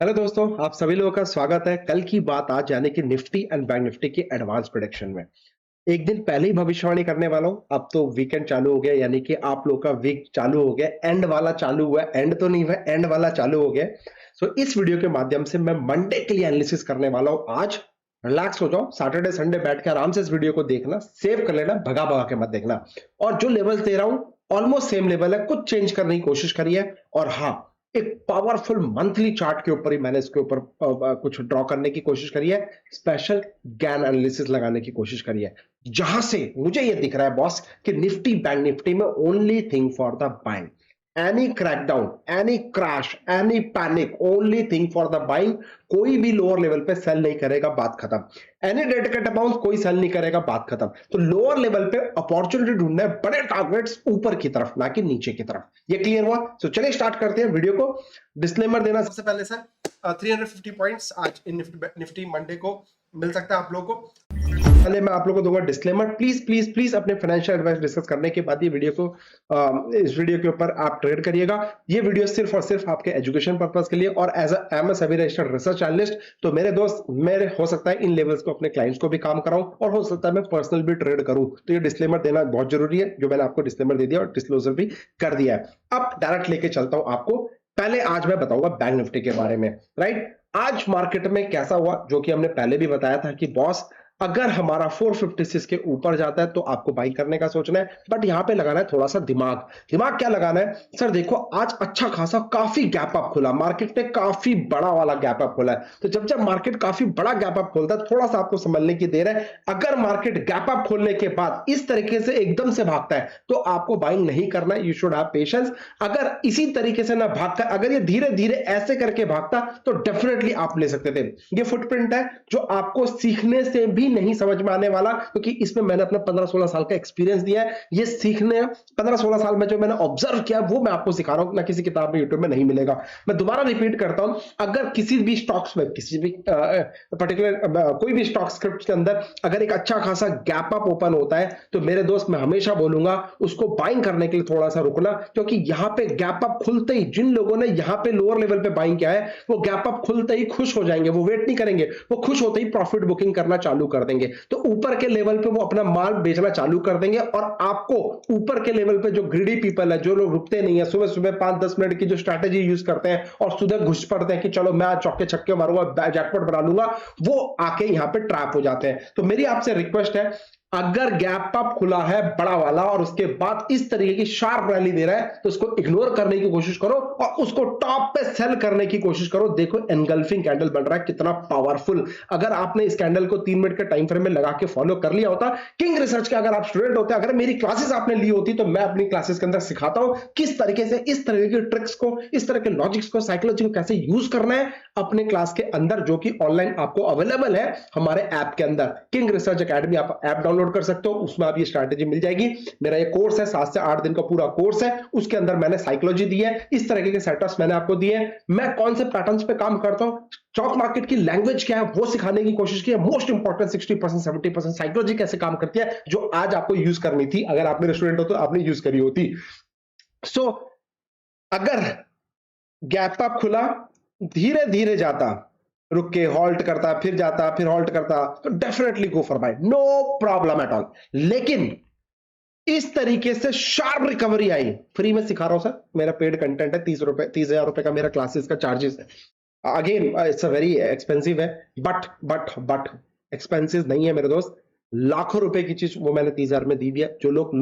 Hello दोस्तों, आप सभी लोगों का स्वागत है। कल की बात आज यानी कि निफ्टी एंड बैंक निफ्टी की एडवांस प्रेडिक्शन में। एक दिन पहले ही भविष्यवाणी करने वाला हूं। अब तो वीकेंड चालू हो गया, यानी कि आप लोग का वीक चालू हो गया, एंड वाला चालू हुआ है। एंड तो नहीं हुआ, एंड वाला चालू हो गया। सो इस वीडियो के माध्यम से मैं मंडे के लिए एनालिसिस करने वाला हूं। आज रिलैक्स हो जाओ, सैटरडे संडे बैठ के आराम से इस वीडियो को देखना, सेव कर लेना, भगा भगा के मत देखना। और जो लेवल्स दे रहा हूं ऑलमोस्ट सेम लेवल है, कुछ चेंज करने की कोशिश करिए। और हाँ, एक पावरफुल मंथली चार्ट के ऊपर ही मैंने इसके ऊपर कुछ ड्रॉ करने की कोशिश करी है। स्पेशल गैन एनालिसिस लगाने की कोशिश करी है, जहां से मुझे ये दिख रहा है बॉस कि निफ्टी बैंक निफ्टी में only thing for the buying. Any crackdown, any crash, any panic, only thing for the buying. कोई भी लोअर लेवल पे सेल नहीं करेगा, बात खत्म। एनी डेडिकेटेड अमाउंट कोई सेल नहीं करेगा, बात खत्म। तो लोअर लेवल पे अपॉर्चुनिटी ढूंढना है, बड़े टारगेट्स ऊपर की तरफ, ना कि नीचे की तरफ। ये क्लियर हुआ? तो चलिए स्टार्ट करते हैं वीडियो को। डिस्क्लेमर देना सबसे पहले सर, 350 पॉइंट्स आज इन निफ्टी मंडे को मिल सकता है आप लोगों को। पहले मैं आप लोगों को दूंगा डिस्क्लेमर। प्लीज प्लीज प्लीज अपने फाइनेंशियल एडवाइस डिस्कस करने के बाद ये वीडियो को इस वीडियो के ऊपर आप ट्रेड करिएगा। ये वीडियो सिर्फ और सिर्फ आपके एजुकेशन पर्पस के लिए, और as M S registered research analyst, तो मेरे दोस्त, मेरे हो सकता है इन लेवल्स को अपने क्लाइंट्स को भी काम कराऊं, और हो सकता है मैं पर्सनल भी ट्रेड करूं। तो ये डिस्क्लेमर देना बहुत जरूरी है, जो मैंने आपको डिस्क्लेमर दे दिया और डिस्क्लोजर भी कर दिया है। अब डायरेक्ट लेके चलता हूं आपको। पहले आज मैं बताऊंगा बैंक निफ्टी के बारे में। राइट, आज मार्केट में कैसा हुआ, जो कि हमने पहले भी बताया था कि बॉस, अगर हमारा 456 के ऊपर जाता है तो आपको बाई करने का सोचना है। बट यहां पे लगाना है थोड़ा सा दिमाग। दिमाग क्या लगाना है सर? देखो, आज अच्छा खासा काफी गैप अप खुला, मार्केट ने काफी बड़ा वाला गैप अप खोला है। तो जब जब मार्केट काफी बड़ा गैप अप खोलता है, थोड़ा सा आपको संभलने की देर है। अगर मार्केट गैप अप खोलने के बाद इस तरीके से एकदम से भागता है तो आपको बाइंग नहीं करना है। You should have patience. अगर इसी तरीके से ना भागता, अगर ये धीरे धीरे ऐसे करके भागता, तो डेफिनेटली आप ले सकते थे। ये फुटप्रिंट है जो आपको सीखने से भी नहीं समझ में आने वाला, क्योंकि इसमें मैंने अपना 15-16 साल का एक्सपीरियंस दिया है। ये सीखने 15-16 साल में जो मैंने ऑब्जर्व किया वो मैं आपको सिखा रहा हूं, ना किसी किताब में, यूट्यूब में नहीं मिलेगा। मैं दोबारा रिपीट करता हूं, अगर किसी भी स्टॉक्स में, किसी भी पर्टिकुलर कोई भी स्टॉक स्क्रिप्ट के अंदर अगर एक अच्छा खासा गैप अप ओपन होता है, तो मेरे दोस्त मैं हमेशा बोलूंगा उसको बाइंग करने के लिए थोड़ा सा रुकना। क्योंकि यहां पे गैप अप खुलते ही, जिन लोगों ने यहां पे लोअर लेवल पे बाइंग किया है, वो गैप अप खुलते ही खुश हो जाएंगे। वो वेट नहीं करेंगे, वो खुश होते ही प्रॉफिट बुकिंग करना चालू कर देंगे। तो ऊपर के लेवल पे वो अपना माल बेचना चालू कर देंगे। और आपको ऊपर के लेवल पे जो ग्रीडी पीपल है, जो लोग रुकते नहीं है, सुबह सुबह 5-10 मिनट की जो स्ट्रैटेजी यूज करते हैं और सुबह घुस पड़ते हैं कि चलो मैं आज चौके छक्के मारूंगा, जैकपॉट बना लूंगा, वो आके यहां पे ट्रैप हो जाते हैं। तो मेरी आपसे रिक्वेस्ट है, अगर गैप अप खुला है बड़ा वाला और उसके बाद इस तरीके की शार्प रैली दे रहा है, तो उसको इग्नोर करने की कोशिश करो और उसको टॉप पे सेल करने की कोशिश करो। देखो एनगल्फिंग कैंडल बन रहा है, कितना पावरफुल। अगर आपने इस कैंडल को 3 मिनट के टाइम फ्रेम में लगा के फॉलो कर लिया होता, किंग रिसर्च के अगर आप स्टूडेंट होते, अगर मेरी क्लासेस आपने ली होती, तो मैं अपनी क्लासेस के अंदर सिखाता हूं किस तरीके से इस तरह की ट्रिक्स को, इस तरह के लॉजिक्स को, साइकोलॉजी को कैसे यूज करना है अपने क्लास के अंदर, जो कि ऑनलाइन आपको अवेलेबल है हमारे ऐप के अंदर। किंग रिसर्च एकेडमी, आप ऐप डाउनलोड कर सकते हो, उसमें आप ये स्ट्रैटेजी मिल जाएगी। मेरा ये कोर्स है, 7 से 8 दिन का पूरा कोर्स है। उसके अंदर मैंने साइकोलॉजी दी है, इस तरह के सेटअप्स मैंने आपको दिए हैं, मैं कौन से पैटर्न्स पे काम करता हूं, स्टॉक मार्केट की लैंग्वेज क्या है वो सिखाने की कोशिश की है। मोस्ट इंपॉर्टेंट 60% 70% साइकोलॉजी कैसे काम करती है, जो आज आपको यूज करनी थी। अगर आप मेरे स्टूडेंट हो तो आपने यूज करी होती। सो अगर गैप अप खुला, धीरे धीरे जाता, रुक के हॉल्ट करता, फिर जाता, फिर हॉल्ट करता, तो definitely go for buy, no problem at all. लेकिन इस तरीके से शार्प रिकवरी आई, फ्री में सिखा रहा हूं सर, मेरा पेड कंटेंट है, 30,000 रुपए का मेरा क्लासेस का चार्जेस है। Again it's a very expensive है, बट एक्सपेंसिव नहीं है मेरे दोस्त। लाखों रुपए की चीज वो मैंने 30,000 में दी है। जो लोग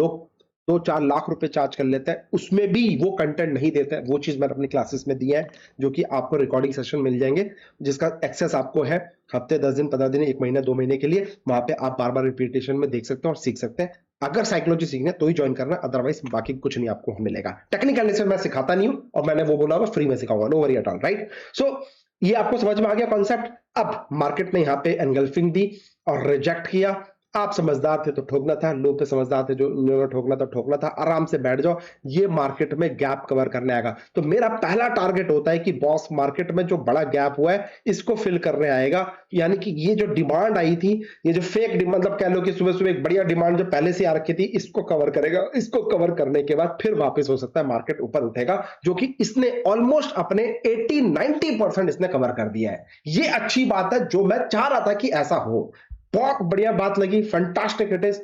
2-4 लाख रुपए चार्ज कर लेते हैं, उसमें भी वो कंटेंट नहीं देते हैं। वो चीज मैंने अपनी क्लासेस में दी है, जो कि आपको रिकॉर्डिंग सेशन मिल जाएंगे, जिसका एक्सेस आपको है हफ्ते, 10 दिन, 15 दिन, 1 महीना, 2 महीने के लिए। वहां पे आप बार बार रिपीटेशन में देख सकते हैं और सीख सकते हैं। अगर साइकोलॉजी सीखना है तो ही ज्वाइन करना, अदरवाइज बाकी कुछ नहीं आपको मिलेगा। टेक्निकल एनालिसिस मैं सिखाता नहीं हूं, और मैंने वो बोला फ्री में सिखाऊंगा, no worry at all. Right, so ये आपको समझ में आ गया कॉन्सेप्ट। अब मार्केट ने यहां पे एनगल्फिंग दी और रिजेक्ट किया। आप समझदार थे तो ठोकना था, लोग तो समझदार थे, जो उन्होंने ठोकना था ठोकना था, आराम से बैठ जाओ, ये मार्केट में गैप कवर करने आएगा। तो मेरा पहला टारगेट होता है कि बॉस मार्केट में जो बड़ा गैप हुआ है इसको फिल करने आएगा, यानी कि ये जो डिमांड आई थी, ये जो फेक डिमांड, मतलब कह लो कि सुबह सुबह एक बढ़िया डिमांड जो पहले से आ रखी थी, इसको कवर करेगा। इसको कवर करने के बाद फिर वापस हो सकता है मार्केट ऊपर उठेगा, जो कि इसने ऑलमोस्ट अपने 80-90% इसने कवर कर दिया है। ये अच्छी बात है, जो मैं चाह रहा था कि ऐसा हो। बहुत बढ़िया बात लगी, फंटास्टिक इट इज।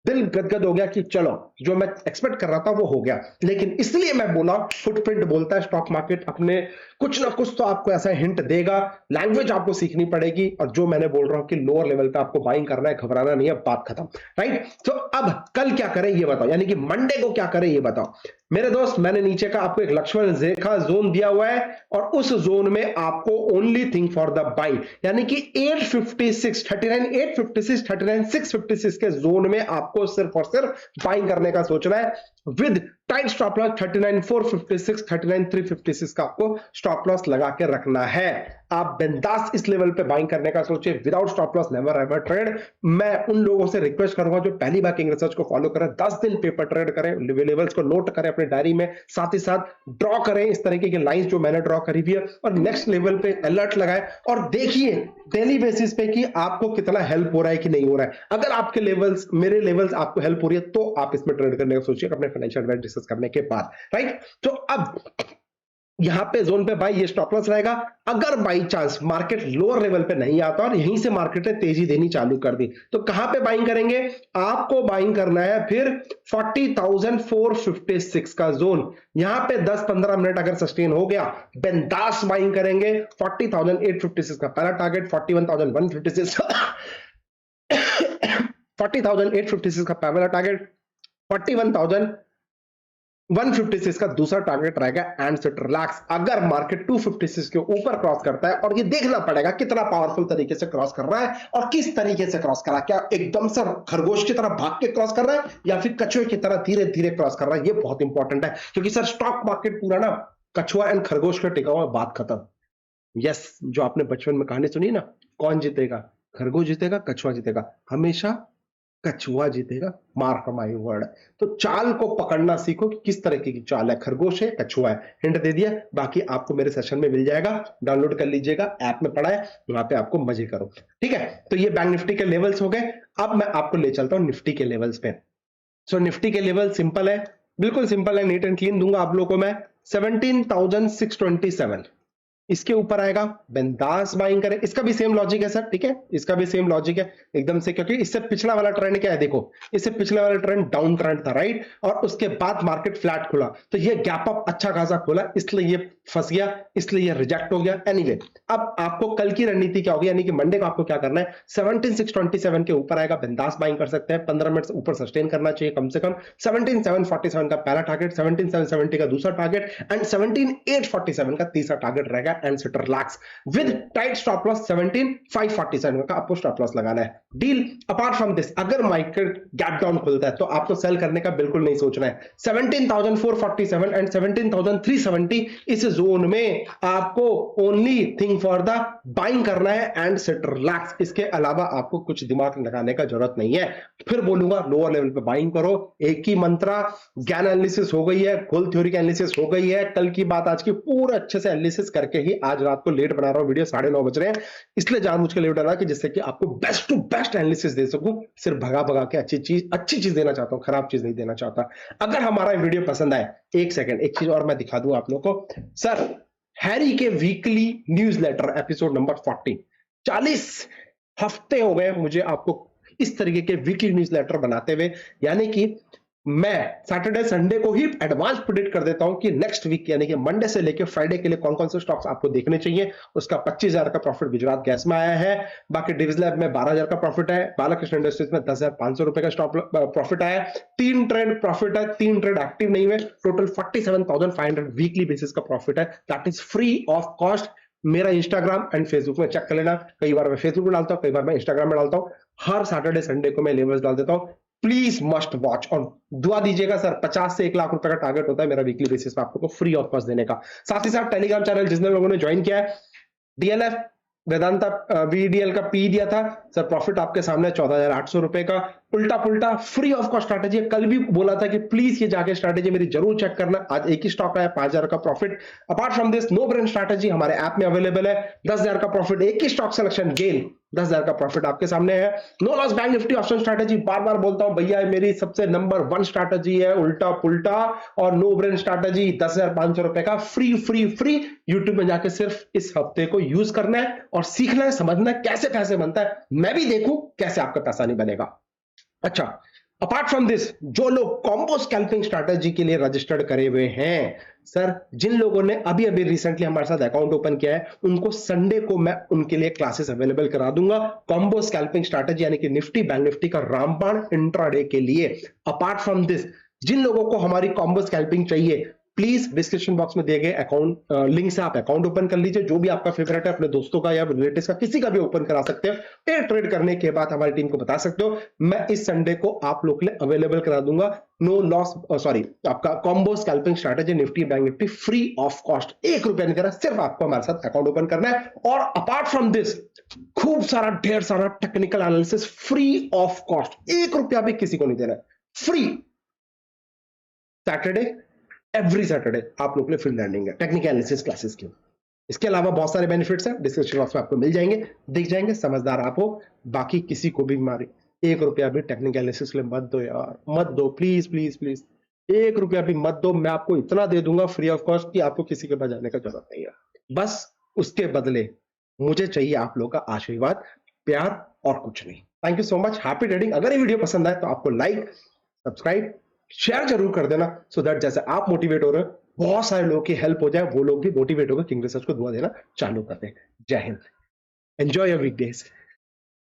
दिल गदगद हो गया कि चलो जो मैं एक्सपेक्ट कर रहा था वो हो गया। लेकिन इसलिए मैं बोला, फुटप्रिंट बोलता है स्टॉक मार्केट अपने कुछ ना कुछ तो आपको ऐसा हिंट देगा, लैंग्वेज आपको सीखनी पड़ेगी। और जो मैंने बोल रहा हूं कि लोअर लेवल पे आपको बाइंग करना है, घबराना नहीं है, बात खत्म। राइट, तो अब कल क्या करें ये बताओ, यानी कि मंडे को क्या करें ये बताओ मेरे दोस्त। मैंने नीचे का आपको एक लक्ष्मण रेखा जोन दिया हुआ है, और उस जोन में आपको only thing for the by, यानी कि 856 39 856 39 656 के जोन में आपको सिर्फ और सिर्फ बाइंग करने का सोचना है, विद टाइट स्टॉप लॉस 39 456 39 356 का आपको स्टॉप लॉस लगा के रखना है। आप बिंदास इस लेवल पे बाइंग करने का सोचिए, without stop loss never ever trade. मैं उन लोगों से रिक्वेस्ट करूंगा जो पहली बार किंग रिसर्च को फॉलो करें, 10 दिन पेपर ट्रेड करें, लेवल्स को नोट करें अपने डायरी में, साथ ही साथ ड्रॉ करें इस तरीके की लाइंस जो मैंने ड्रॉ करी हुई है, और नेक्स्ट लेवल पे अलर्ट लगाएं और देखिए डेली बेसिस पे कि आपको कितना हेल्प हो रहा है कि नहीं हो रहा है। अगर आपके लेवल्स, मेरे लेवल्स आपको हेल्प हो रही है, तो आप इसमें ट्रेड करने का सोचिए अपने फाइनेंशियल एडवाइस डिस्कस करने के बाद। राइट, तो अब यहां पे जोन पे भाई ये स्टॉप लॉस रहेगा। अगर by chance market lower level पे नहीं आता और यहीं से मार्केट ने तेजी देनी चालू कर दी, तो कहां पे बाइंग करेंगे? आपको बाइंग करना है फिर 40,456 का जोन। यहां पे 10-15 मिनट अगर सस्टेन हो गया, बिंदास बाइंग करेंगे। 40,856 का पहला टारगेट, 41,156 40,856 का पहला टारगेट, 41,156 का दूसरा टारगेट रहेगा, एंड सिट रिलैक्स। अगर मार्केट 256 के ऊपर क्रॉस करता है, और ये देखना पड़ेगा कितना पावरफुल तरीके से क्रॉस कर रहा है और किस तरीके से क्रॉस कर रहा है, क्या एकदम से खरगोश की तरह भाग के क्रॉस कर रहा है या फिर कछुए की तरह धीरे धीरे क्रॉस कर रहा है। ये बहुत इंपॉर्टेंट है, क्योंकि सर स्टॉक मार्केट पूरा ना कछुआ एंड खरगोश का टिका हुआ, बात खत्म। यस, जो आपने बचपन में कहानी सुनी ना, कौन जीतेगा, खरगोश जीतेगा, कछुआ जीतेगा? हमेशा कछुआ जीतेगा, मार्क माय वर्ड। तो चाल को पकड़ना सीखो कि किस तरीके की चाल है, खरगोश है, कछुआ है। हिंट दे दिया, बाकी आपको मेरे सेशन में मिल जाएगा, डाउनलोड कर लीजिएगा, ऐप में पड़ा है, वहां पे आपको मजे करो। ठीक है, तो ये बैंक निफ्टी के लेवल्स हो गए। अब मैं आपको ले चलता हूं निफ्टी के लेवल्स पे। सो निफ्टी के लेवल सिंपल है, बिल्कुल सिंपल है, नीट एंड क्लीन दूंगा आप लोगों को मैं। 17,627 इसके ऊपर आएगा, बिंदास बाइंग करें। इसका भी सेम लॉजिक है सर, ठीक है, इसका भी सेम लॉजिक है एकदम से, क्योंकि इससे पिछला वाला ट्रेंड क्या है देखो, इससे पिछला वाला ट्रेंड डाउन ट्रेंड था, राइट, और उसके बाद मार्केट फ्लैट खुला, तो ये गैप अप अच्छा खासा खुला, इसलिए ये फंस गया, इसलिए ये रिजेक्ट हो गया। एनीवे, अब आपको कल की रणनीति क्या होगी, यानी कि मंडे को आपको क्या करना है, 17,627 के ऊपर आएगा, बिंदास बाइंग कर सकते हैं, 15 मिनट ऊपर सस्टेन करना चाहिए कम से कम। 17,747 का पहला टारगेट, 17,770 का दूसरा टारगेट, एंड 17,847 का तीसरा टारगेट रहेगा, and sit relax with tight stop loss 17,547 का आपको स्टॉप लॉस लगाना है। डील अपार्ट फ्रॉम दिस, अगर मार्केट गैप डाउन खुलता है तो आपको सेल करने का बिल्कुल नहीं सोचना है। 17,447 एंड 17,370 इस जोन में आपको only thing for the buying करना है, एंड सिट रिलैक्स। इसके अलावा आपको कुछ दिमाग लगाने का जरूरत नहीं है। फिर बोलूंगा लोअर लेवल पे बाइंग करो, एक ही मंत्रा। ज्ञान एनालिसिस हो गई है, गोल थ्योरी का एनालिसिस हो गई है, कल की बात आज की पूरा अच्छे से एनालिसिस करके ही आज रात को लेट बना रहा हूं वीडियो, 9:30 बज रहे हैं, इसलिए जानबूझ के लेट डाला कि जिससे कि आपको बेस्ट टू बेस्ट एनालिसिस दे सकूं। सिर्फ भगा भगा के अच्छी चीज देना चाहता हूं, खराब चीज नहीं देना चाहता। अगर हमारा वीडियो पसंद आए, एक सेकंड, एक चीज और मैं दिखा दूं आप लोगों को। सर, हैरी के वीकली न्यूज़लेटर एपिसोड नंबर 40, 40 हफ्ते हो गए मुझे आपको इस तरीके के वीकली न्यूज़लेटर बनाते हुए, यानी कि मैं सैटरडे संडे को ही एडवांस प्रेडिक्ट कर देता हूं कि नेक्स्ट वीक यानी कि मंडे से लेकर फ्राइडे के लिए कौन कौन से स्टॉक्स आपको देखने चाहिए। उसका 25,000 का प्रॉफिट गुजरात गैस में आया है, बाकी डिविज लैब में 12,000 का प्रॉफिट है, बालाकृष्ण इंडस्ट्रीज में 10,500 रुपए का स्टॉप प्रॉफिट आया, 3 ट्रेड प्रॉफिट है, 3 ट्रेड एक्टिव नहीं हुए, टोटल 47,500 वीकली बेसिस का प्रॉफिट है, that is free of cost. मेरा इंस्टाग्राम एंड फेसबुक में चेक कर लेना, कई बार मैं फेसबुक में डालता हूं, कई बार मैं इंस्टाग्राम में डालता हूं, हर सैटरडे संडे को मैं लेवल्स डाल देता हूं। प्लीज मस्ट वॉच, और दुआ दीजिएगा सर, 50 से 1 लाख रुपए का टारगेट होता है मेरा वीकली बेसिस पे आपको फ्री ऑफ कॉस्ट देने का। साथ ही साथ टेलीग्राम चैनल जिसने लोगों ने ज्वाइन किया है, डीएलएफ वेदांता वीडीएल का पी दिया था सर, प्रॉफिट आपके सामने 14,800 रुपए का। उल्टा पुल्टा फ्री ऑफ कॉस्ट स्ट्रैटेजी। कल भी बोला था कि प्लीज ये जाके स्ट्रैटेजी मेरी जरूर चेक करना। आज एक ही स्टॉक आया, 5,000 का profit. Apart from this, no brain strategy हमारे ऐप में अवेलेबल है। 10,000 का प्रॉफिट, एक ही स्टॉक सिलेक्शन गेन, 10,000 का प्रॉफिट आपके सामने है। No loss Bank Nifty option strategy, बार बार बोलता हूं भैया, मेरी सबसे नंबर 1 स्ट्रैटेजी है उल्टा पुल्टा और नो ब्रेन स्ट्रैटेजी। 10,500 रुपए का फ्री फ्री फ्री। यूट्यूब में जाके सिर्फ इस हफ्ते को यूज करना है और सीखना है, समझना है कैसे पैसे बनता है। मैं भी देखूं कैसे आपका पैसा नहीं बनेगा। अच्छा, अपार्ट फ्रॉम दिस, जो लोग कॉम्बो स्कैल्पिंग स्ट्रैटेजी के लिए रजिस्टर्ड करे हुए हैं, सर जिन लोगों ने अभी अभी रिसेंटली हमारे साथ अकाउंट ओपन किया है, उनको संडे को मैं उनके लिए क्लासेस अवेलेबल करा दूंगा कॉम्बो स्कैल्पिंग स्ट्रैटेजी, यानी कि निफ्टी बैंक निफ्टी का रामबाण इंट्राडे के लिए। अपार्ट फ्रॉम दिस, जिन लोगों को हमारी कॉम्बो स्कैल्पिंग चाहिए, प्लीज डिस्क्रिप्शन बॉक्स में दिए गए अकाउंट लिंक से आप अकाउंट ओपन कर लीजिए। जो भी आपका फेवरेट है, अपने दोस्तों का या रिलेटिव्स का, किसी का भी ओपन करा सकते हो। पेयर ट्रेड करने के बाद हमारी टीम को बता सकते हो। मैं इस संडे को आप लोग के लिए अवेलेबल करा दूंगा नो लॉस सॉरी आपका combo scalping strategy Nifty bank Nifty free of cost. 1 रुपया नहीं दे रहा, सिर्फ आपको हमारे साथ अकाउंट ओपन करना है। और अपार्ट फ्रॉम दिस, खूब सारा ढेर सारा technical analysis free of cost, 1 रुपया भी किसी को नहीं देना है, फ्री। सैटरडे, एवरी सैटरडे आप लोग के लिए फ्री लर्निंग है टेक्निकल एनालिसिस क्लासेस की। इसके अलावा बहुत सारे बेनिफिट्स हैं, डिस्क्रिप्शन बॉक्स में आपको मिल जाएंगे, दिख जाएंगे। समझदार आप हो, बाकी किसी को भी मारे 1 रुपया भी टेक्निकल एनालिसिस के लिए मत दो यार, मत दो प्लीज प्लीज प्लीज। 1 रुपया भी मत दो, मैं आपको इतना दे दूंगा फ्री ऑफ कॉस्ट कि आपको किसी के पास जाने का जरूरत नहीं है। बस उसके बदले मुझे चाहिए आप लोग का आशीर्वाद, प्यार और कुछ नहीं। Thank you so much, happy trading. अगर ये वीडियो पसंद आए तो आपको लाइक, सब्सक्राइब, शेयर जरूर कर देना, सो दैट जैसे आप मोटिवेट हो रहे हो, बहुत सारे लोगों की हेल्प हो जाए, वो लोग भी मोटिवेट होकर किंग रिसर्च को दुआ देना चालू कर दें। जय हिंद, एंजॉय योर वीकडेज।